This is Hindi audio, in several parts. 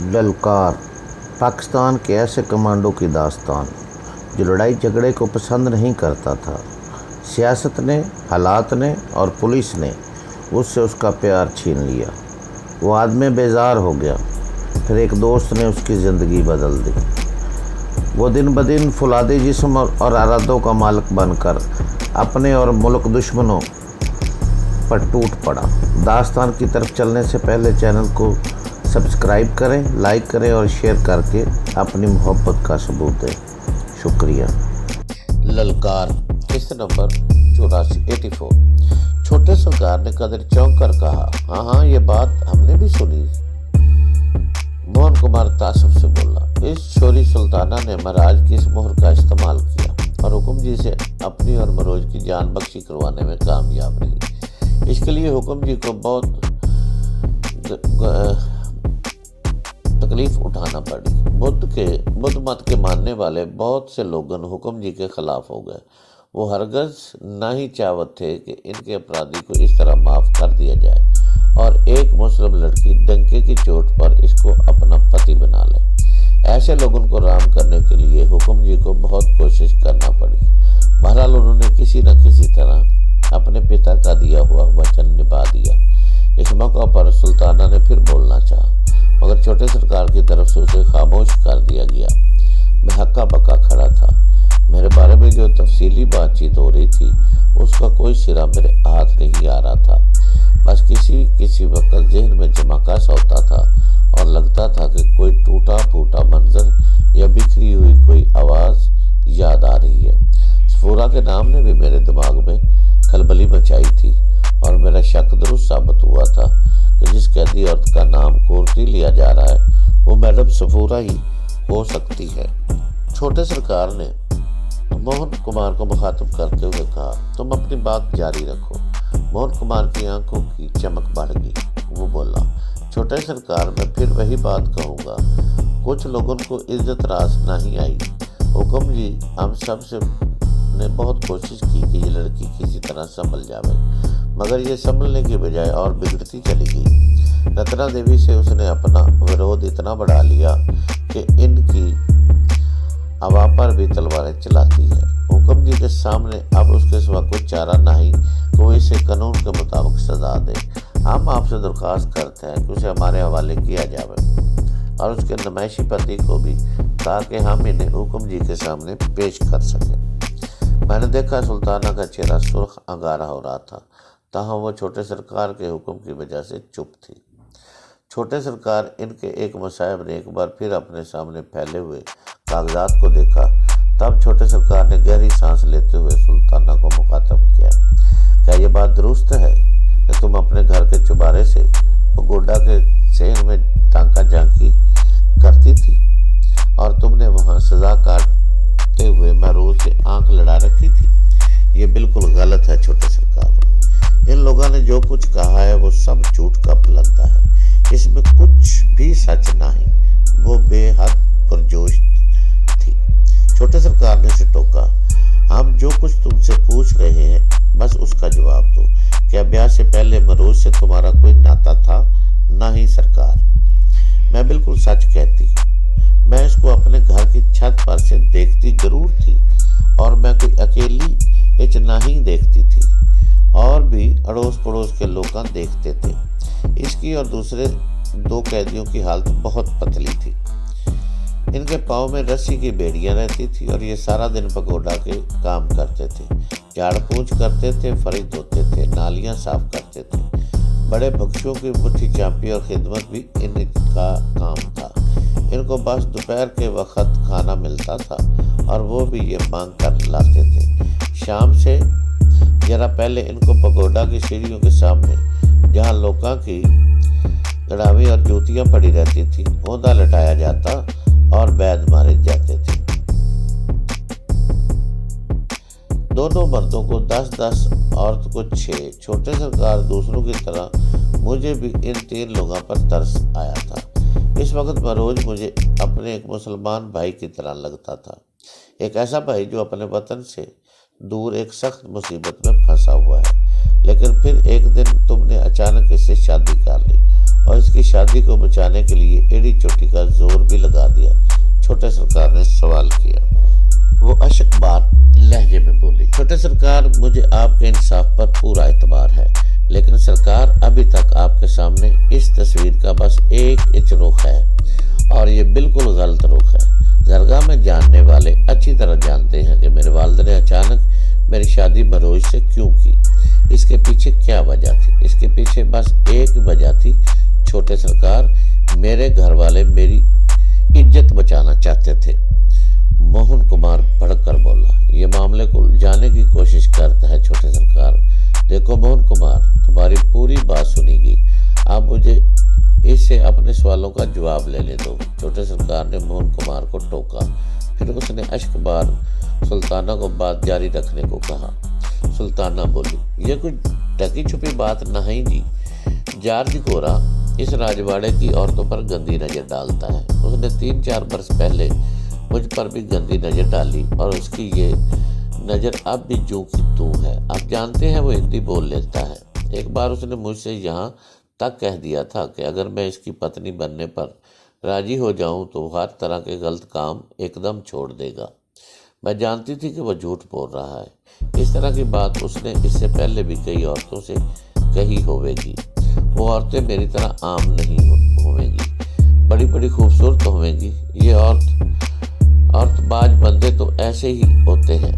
ललकार पाकिस्तान के ऐसे कमांडो की दास्तान जो लड़ाई झगड़े को पसंद नहीं करता था। सियासत ने, हालात ने और पुलिस ने उससे उसका प्यार छीन लिया। वो आदमी बेजार हो गया। फिर एक दोस्त ने उसकी ज़िंदगी बदल दी। वो दिन ब दिन फुलादे जिस्म और अरादों का मालिक बनकर अपने और मुल्क दुश्मनों पर टूट पड़ा। दास्तान की तरफ चलने से पहले चैनल को सब्सक्राइब करें, लाइक करें और शेयर करके अपनी मोहब्बत का सबूत दें। शुक्रिया। ललकार किस्त नंबर 84। छोटे सरकार ने कदर चौंक कर कहा, हाँ ये बात हमने भी सुनी। मोहन कुमार तासुफ से बोला, इस छोरी सुल्ताना ने महाराज की इस मोहर का इस्तेमाल किया और हुक्म जी से अपनी और मरोज की जान बख्शी करवाने में कामयाब रही। इसके लिए हुक्म जी को बहुत तकलीफ उठाना पड़ी। बुद्ध मत के मानने वाले बहुत से लोगन हुक्म जी के खिलाफ हो गए। वो हरगज ना ही चाहत थे कि इनके अपराधी को इस तरह माफ कर दिया जाए और एक मुस्लिम लड़की डंके की चोट पर इसको अपना पति बना ले। ऐसे लोगों को राम करने के लिए हुक्म जी को बहुत कोशिश करना पड़ी। बहरहाल उन्होंने किसी न किसी तरह अपने पिता का दिया हुआ वचन निभा दिया। इस मौका पर सुल्ताना ने फिर बोलना चाहा, मगर छोटे सरकार की तरफ से उसे खामोश कर दिया गया। मैं हक्का बक्का खड़ा था। मेरे बारे में जो तफसीली बातचीत हो रही थी उसका कोई सिरा मेरे हाथ नहीं आ रहा था। बस किसी वक्त जहन में झमाका सा होता था और लगता था कि कोई टूटा फूटा मंजर या बिखरी हुई कोई आवाज़ याद आ रही है। सफूरा के नाम ने भी मेरे दिमाग में खलबली मचाई थी और मेरा शक दुरुस्त साबित हुआ था कि जिस कैदी औरत का नाम कोर्टी लिया जा रहा है वो मैडम सफूरा ही हो सकती है। छोटे सरकार ने मोहन कुमार को मुखातिब करते हुए कहा, तुम अपनी बात जारी रखो। मोहन कुमार की आंखों की चमक बढ़ गई। वो बोला, छोटे सरकार मैं फिर वही बात कहूँगा, कुछ लोगों को इज्जत रास नहीं आई। हुक्म जी हम सब से ने बहुत कोशिश की कि ये लड़की किसी तरह संभल जावे, मगर ये संभलने की बजाय और बिगड़ती चली गई। रत्ना देवी से उसने अपना विरोध इतना बढ़ा लिया कि इनकी हवा पर भी तलवारें चलाती है। हुक्म जी के सामने अब उसके सिवा कोई चारा नहीं कि वो इसे कानून के मुताबिक सजा दे। हम आपसे दरख्वास्त करते हैं कि उसे हमारे हवाले किया जाए और उसके नुमाइशी पति को भी, ताकि हम इन्हें हुक्म जी के सामने पेश कर सकें। मैंने देखा सुल्ताना का चेहरा सुर्ख अंगारा हो रहा था, ताहम वो छोटे सरकार के हुक्म की वजह से चुप थी। छोटे सरकार इनके एक मुसाहिब ने एक बार फिर अपने सामने फैले हुए कागजात को देखा। तब छोटे सरकार ने गहरी सांस लेते हुए सुल्ताना को मुखातब किया, क्या ये बात दुरुस्त है कि तुम अपने घर के चुबारे से पगोडा के शहर में तांका झांकी करती थी और तुमने वहाँ सजा काटते हुए महरूज से आंख लड़ा रखी थी? ये बिल्कुल गलत है छोटे सरकार। इन लोगों ने जो कुछ कहा है वो सब झूठ का पलंदा है, इसमें कुछ भी सच नहीं। वो बेहद पुरजोश थी। छोटे सरकार ने उसे टोका, हम जो कुछ तुमसे पूछ रहे हैं बस उसका जवाब दो। क्या ब्याह से पहले मरोज से तुम्हारा कोई नाता था? नहीं सरकार, मैं बिल्कुल सच कहती। मैं इसको अपने घर की छत पर से देखती जरूर थी और मैं कोई अकेली इच नहीं देखती थी, और भी अड़ोस पड़ोस के लोग देखते थे। इसकी और दूसरे दो कैदियों की हालत बहुत पतली थी। इनके पाँव में रस्सी की बेड़ियां रहती थी और ये सारा दिन पगोडा के काम करते थे। झाड़ पूंछ करते थे, फर्श धोते थे, नालियां साफ करते थे। बड़े भक्षों की मुट्ठी चापी और खिदमत भी इनका काम था। इनको बस दोपहर के वक्त खाना मिलता था और वो भी ये मांग कर लाते थे। शाम से जरा पहले इनको पगोडा की सीढ़ियों के सामने, जहाँ लोगों की गड़ावी और जूतियां पड़ी रहती थी, औंधा लटाया जाता और बैद मारे जाते थे। दोनों मर्दों को 10-10, औरत को 6। छोटे सरकार दूसरों की तरह मुझे भी इन 3 लोगों पर तरस आया था। इस वक्त मरोज मुझे अपने एक मुसलमान भाई की तरह लगता था, एक ऐसा भाई जो अपने वतन से दूर एक सख्त मुसीबत में फंसा हुआ है, लेकिन फिर एक दिन तुमने अचानक इससे शादी कर ली और इसकी शादी को बचाने के लिए एड़ी चोटी का जोर भी लगा दिया। छोटे सरकार ने सवाल किया। वो अशकबार लहजे में बोली, छोटे सरकार, मुझे आपके इंसाफ पर पूरा एतबार है, लेकिन सरकार अभी तक आपके सामने इस तस्वीर का बस एक इंच रुख है और ये बिल्कुल गलत रुख है। दरगाह में जानने वाले अच्छी तरह जानते हैं कि मेरे वालिद ने अचानक मेरी शादी बरोज से क्यों की। इसके पीछे क्या वजह थी? इसके पीछे बस एक वजह थी, छोटे सरकार, मेरे घर वाले मेरी इज्जत बचाना चाहते थे। मोहन कुमार भड़क कर बोला, ये मामले को उलझाने की कोशिश करता है छोटे सरकार। देखो मोहन कुमार, तुम्हारी पूरी बात सुनीगी, आप मुझे इससे अपने सवालों का जवाब लेने दो। छोटे सरकार ने मोहन कुमार को टोका। फिर उसने अशकबार सुल्ताना को बात जारी रखने को कहा। सुल्ताना बोली, ये कोई ढकी छुपी बात नहीं जी। जॉर्ज गोरा इस राजवाड़े की औरतों पर गंदी नजर डालता है। उसने 3-4 वर्ष पहले मुझ पर भी गंदी नजर डाली और उसकी ये नजर अब भी जू की तू है। आप जानते हैं वो हिंदी बोल लेता है। एक बार उसने मुझसे यहाँ तक कह दिया था कि अगर मैं इसकी पत्नी बनने पर राजी हो जाऊं तो हर तरह के गलत काम एकदम छोड़ देगा। मैं जानती थी कि वह झूठ बोल रहा है। इस तरह की बात उसने इससे पहले भी कई औरतों से कही होवेगी। वो औरतें मेरी तरह आम नहीं होवेंगी, बड़ी बड़ी खूबसूरत होवेंगी। ये औरतबाज बंदे तो ऐसे ही होते हैं।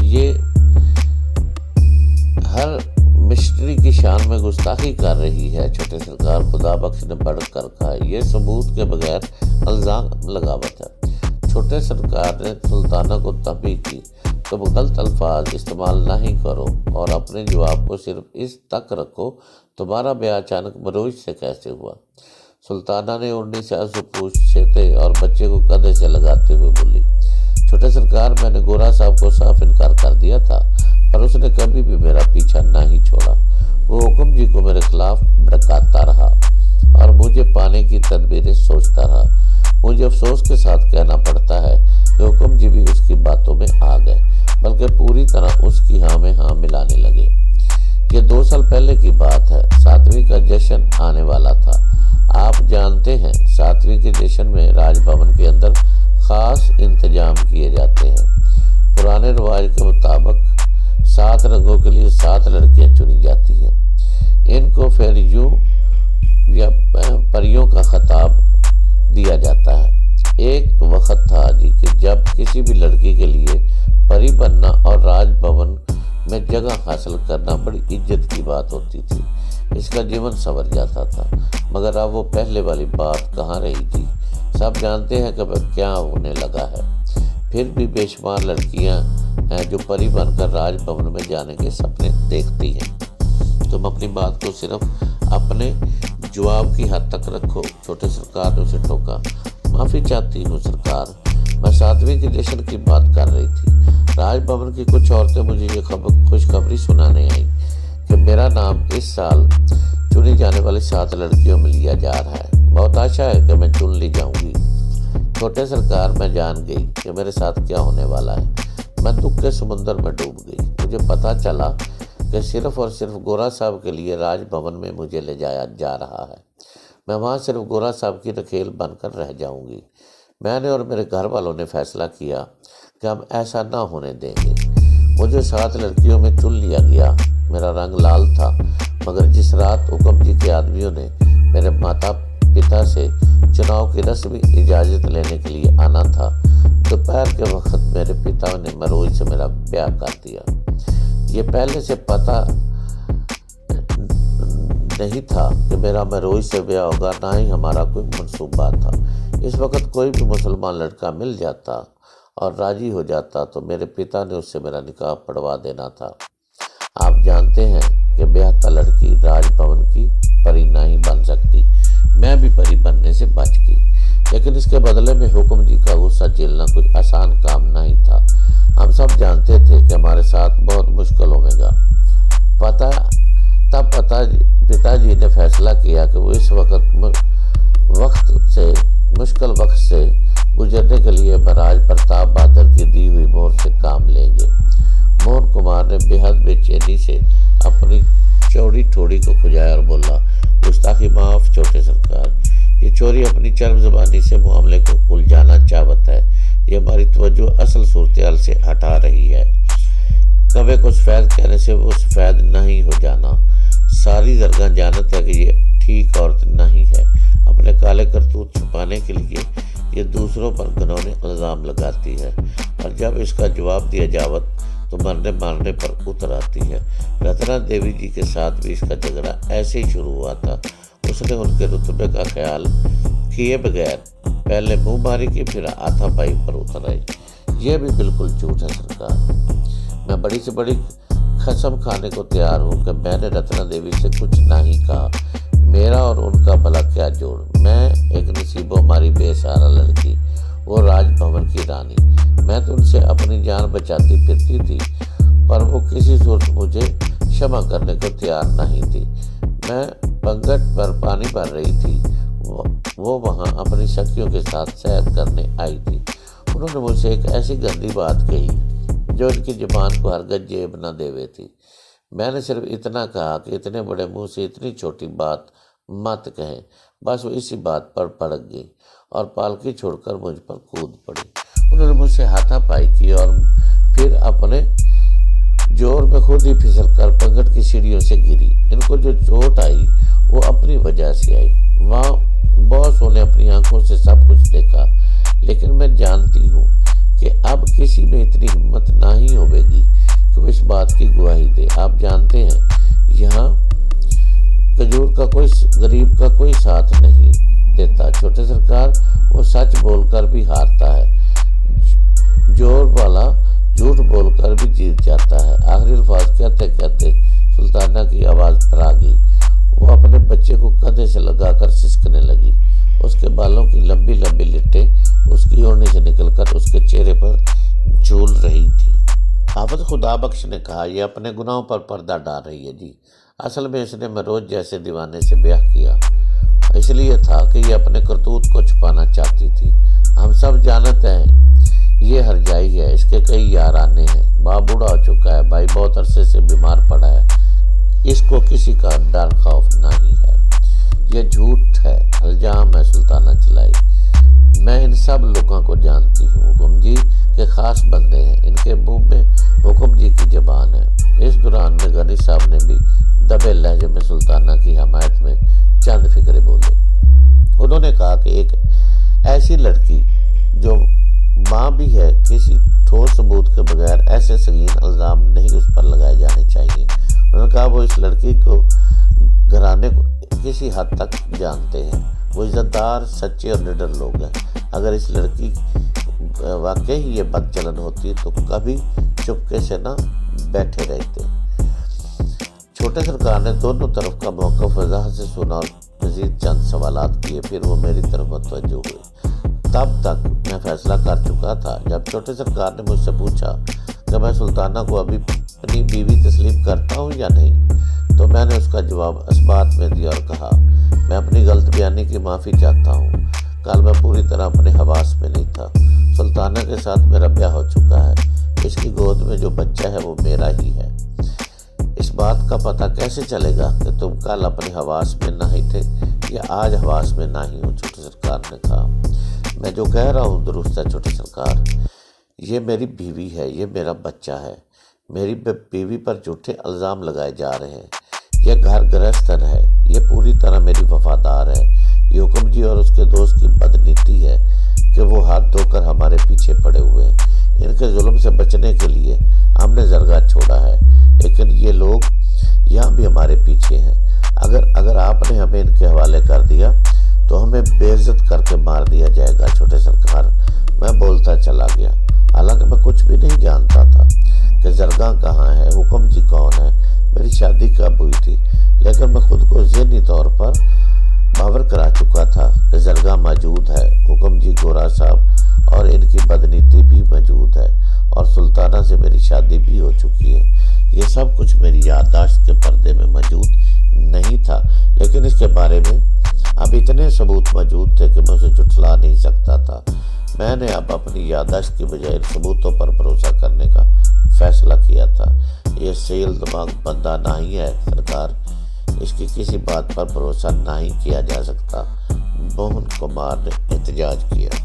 ये हर मिस्ट्री की शान में गुस्ताखी कर रही है। छोटे सरकार, खुदा बख्श ने बढ़ कर कहा, यह सबूत के बगैर इल्जाम लगावत है। छोटे सरकार ने सुल्ताना को तंबीह की, तुम गलत अल्फाज इस्तेमाल नहीं करो और अपने जवाब को सिर्फ इस तक रखो, तुम्हारा ब्याह अचानक बरोज से कैसे हुआ? सुल्ताना ने ओढ़नी से आंसू पूछते और बच्चे को कंधे से लगाते हुए बोली, छोटे सरकार, मैंने गोरा साहब को साफ इनकार कर दिया था, पर उसने कभी भी मेरा पीछा नहीं छोड़ा। वो हुक्म जी को मेरे खिलाफ भड़काता रहा और मुझे पाने की तदबीरें सोचता रहा। मुझे अफसोस के साथ कहना पड़ता है कि हुक्म जी भी उसकी बातों में आ गए, बल्कि पूरी तरह उसकी हाँ में हाँ मिलाने लगे। ये 2 साल पहले की बात है। 7वीं का जश्न आने वाला था। आप जानते हैं 7वीं के जश्न में राजभवन के अंदर खास इंतजाम किए जाते हैं। पुराने रिवाज के मुताबिक 7 रंगों के लिए 7 लड़कियां चुनी जाती हैं। इनको फिर यूं या परियों का खिताब दिया जाता है। एक वक्त था जी कि जब किसी भी लड़की के लिए परी बनना और राजभवन में जगह हासिल करना बड़ी इज्जत की बात होती थी। इसका जीवन संवर जाता था। मगर अब वो पहले वाली बात कहाँ रही थी। सब जानते हैं कि क्या होने लगा है। फिर भी बेशुमार लड़कियां हैं जो परी बनकर राजभवन में जाने के सपने देखती हैं। तुम अपनी बात को सिर्फ अपने जवाब की हद तक रखो। छोटे सरकार ने उसे टोका। माफ़ी चाहती हूँ सरकार, मैं 7वीं के जश्न की बात कर रही थी। राजभवन की कुछ औरतें मुझे ये खुशखबरी सुनाने आई कि मेरा नाम इस साल चुनी जाने वाली 7 लड़कियों में लिया जा रहा है। बहुत आशा है कि मैं चुन ली जाऊंगी। छोटे सरकार, मैं जान गई कि मेरे साथ क्या होने वाला है। मैं दुख के समुंदर में डूब गई। मुझे पता चला कि सिर्फ और सिर्फ गोरा साहब के लिए राजभवन में मुझे ले जाया जा रहा है। मैं वहाँ सिर्फ गोरा साहब की रखेल बनकर रह जाऊंगी। मैंने और मेरे घर वालों ने फैसला किया कि हम ऐसा ना होने देंगे। मुझे 7 लड़कियों में चुन लिया गया। मेरा रंग लाल था, मगर जिस रात हुक्म जी के आदमियों ने मेरे माता पिता से चुनाव की रस्मी इजाज़त लेने के लिए आना था, दोपहर के वक्त मेरे पिता ने मरोज से मेरा ब्याह कर दिया। ये पहले से पता नहीं था कि मेरा मरोज से ब्याह होगा, ना ही हमारा कोई मंसूबा था। इस वक्त कोई भी मुसलमान लड़का मिल जाता और राजी हो जाता तो मेरे पिता ने उससे मेरा निकाह पढ़वा देना था। आप जानते हैं कि ब्याहता लड़की राजभवन की परी नहीं बन सकती। मैं भी परी बनने से बच गई, लेकिन इसके बदले में हुक्म जी का गुस्सा झेलना कोई आसान काम नहीं था। हम सब जानते थे कि हमारे साथ बहुत मुश्किल होगा। पिताजी ने फैसला किया कि वो इस मुश्किल वक्त से गुजरने के लिए महाराज प्रताप बहादुर की दी हुई मोहर से काम लेंगे। ने बेहद बेचैनी से अपनी चौड़ी ठोड़ी को खुजाया और बोला, गुस्ताखी माफ छोटे सरकार। ये चोरी अपनी चरम ज़बानी से मामले को उलझाना चाहत है। ये हमारी तवज्जो असल सूरत से हटा रही है। कभी को सफ़ेद कहने से वो सफ़ेद नहीं हो जाना। सारी दरगाह जानत है कि ये ठीक औरत नहीं है। अपने काले करतूत छुपाने के लिए ये दूसरों पर घिनौने इल्ज़ाम लगाती है और जब इसका जवाब दिया जावत तो मरने मारने पर उतर आती है। रत्ना देवी जी के साथ भी इसका झगड़ा ऐसे ही शुरू हुआ था। उसने उनके रुतबे का ख्याल किए बगैर पहले मुँह मारी की, फिर हाथापाई पर उतर आई। यह भी बिल्कुल झूठ है सरकार। मैं बड़ी से बड़ी कसम खाने को तैयार हूँ कि मैंने रत्ना देवी से कुछ नहीं कहा। मेरा और उनका भला क्या जोड़। मैं एक नसीबो हमारी बेसहारा लड़की, वो राजभवन की रानी। मैं तो उनसे अपनी जान बचाती फिरती थी, पर वो किसी सूरत मुझे क्षमा करने को तैयार नहीं थी। मैं पंगट पर पानी भर रही थी, वो वहाँ अपनी सखियों के साथ सैर करने आई थी। उन्होंने मुझसे एक ऐसी गंदी बात कही जो उनकी जुबान को हरगज जेब न देवे थी। मैंने सिर्फ इतना कहा कि इतने बड़े मुंह से इतनी छोटी बात मत कहें। बस वो इसी बात पर भड़क गई और पालकी छोड़कर मुझ पर कूद पड़ी। उन्होंने मुझसे हाथापाई की और फिर अपने जोर में खुद ही फिसल कर पंगट की सीढ़ियों से गिरी। इनको जो चोट आई वो अपनी वजह से आई। वहाँ बॉस ने अपनी आंखों से सब कुछ देखा, लेकिन मैं जानती हूँ कि अब किसी में इतनी हिम्मत नहीं होगी कि वो इस बात की गवाही दे। आप जानते हैं यहाँ खजूर का कोई गरीब का कोई साथ नहीं देता छोटे सरकार। वो सच बोलकर भी हारता है, जोर वाला झूठ बोलकर भी जीत जाता है। आखिरी अल्फाज कहते कहते सुल्ताना की आवाज़ पर आ गई। वो अपने बच्चे को कंधे से लगाकर सिसकने लगी। उसके बालों की लंबी लंबी लिट्टें उसकी ओढ़नी से निकलकर उसके चेहरे पर झूल रही थी। हाफिज खुदा बख्श ने कहा, यह अपने गुनाहों पर पर्दा डाल रही है जी। असल में इसने मरोज जैसे दीवाने से ब्याह किया, इसलिए था कि ये अपने करतूत को छुपाना चाहती थी। हम सब जानते हैं ये हरजाई है, इसके कई याराने हैं। बाप बूढ़ा हो चुका है, भाई बहुत अरसे से बीमार पड़ा है। इसको किसी का डर खौफ नहीं है। यह झूठ है, इल्जाम है सुल्ताना चलाई। मैं इन सब लोगों को जानती हूँ। हुक्म जी के खास बंदे हैं। इनके मुंह में हुक्म जी की जबान है। इस दौरान में गनी साहब ने भी दबे लहजे में सुल्ताना की हमायत में चंद फिक्रे बोले। उन्होंने कहा कि एक ऐसी लड़की जो माँ भी है, किसी ठोस सबूत के बगैर ऐसे संगीन इल्जाम नहीं उस पर लगाए जाने चाहिए। उन्होंने कहा वो इस लड़की को घराने को किसी हद तक जानते हैं। वो इज्जतदार, सच्चे और निडर लोग हैं। अगर इस लड़की वाकई ही ये बदचलन होती तो कभी चुपके से ना बैठे रहते। छोटे सरकार ने दोनों तरफ का मौक़िफ़ वज़ाहत से सुना और मज़ीद चंद सवालात किए। फिर वो मेरी तरफ मुतवज्जो हुए। तब तक मैं फैसला कर चुका था। जब छोटे सरकार ने मुझसे पूछा कि मैं सुल्ताना को अभी अपनी बीवी तस्लीम करता हूँ या नहीं, तो मैंने उसका जवाब इस्बात में दिया और कहा, मैं अपनी गलत बयानी की माफ़ी चाहता हूँ। कल मैं पूरी तरह अपने हवास में नहीं था। सुल्ताना के साथ मेरा ब्याह हो चुका है। इसकी गोद में जो बच्चा है वो मेरा ही है। इस बात का पता कैसे चलेगा कि तुम कल अपने हवास में नहीं थे या आज हवास में नहीं हो? छोटे सरकार ने कहा, मैं जो कह रहा हूँ दुरुस्त है छोटे सरकार। ये मेरी बीवी है, ये मेरा बच्चा है। मेरी बीवी पर झूठे इल्ज़ाम लगाए जा रहे हैं। यह घर गृहस्थन है, ये पूरी तरह मेरी वफादार है। ये हुक्म जी और उसके दोस्त की बदनीति है कि वो हाथ धोकर हमारे पीछे पड़े हुए हैं। इनके जुल्म से बचने के लिए हमने जरगा छोड़ा है, लेकिन ये लोग यहाँ भी हमारे पीछे हैं। अगर आपने हमें इनके हवाले कर दिया तो हमें बेइज्जत करके मार दिया जाएगा। छोटे सरकार, मैं बोलता चला गया। हालांकि मैं कुछ भी नहीं जानता था कि जरगा कहाँ है, हुक्म जी कौन है, मेरी शादी कब हुई थी, लेकिन मैं खुद को ज़हनी तौर पर बावर करा चुका था कि जरगा मौजूद है, हुक्म जी गोरा साहब और इनकी बदनीति भी मौजूद है और सुल्ताना से मेरी शादी भी हो चुकी है। ये सब कुछ मेरी याददाश्त के पर्दे में मौजूद नहीं था, लेकिन इसके बारे में अब इतने सबूत मौजूद थे कि मैं उसे झुठला नहीं सकता था। मैंने अब अपनी याददाश्त की बजाय सबूतों पर भरोसा करने का फैसला किया था। ये सील दिमाग बंदा नहीं है सरकार, इसकी किसी बात पर भरोसा नहीं किया जा सकता, मोहन कुमार ने एहतजाज किया।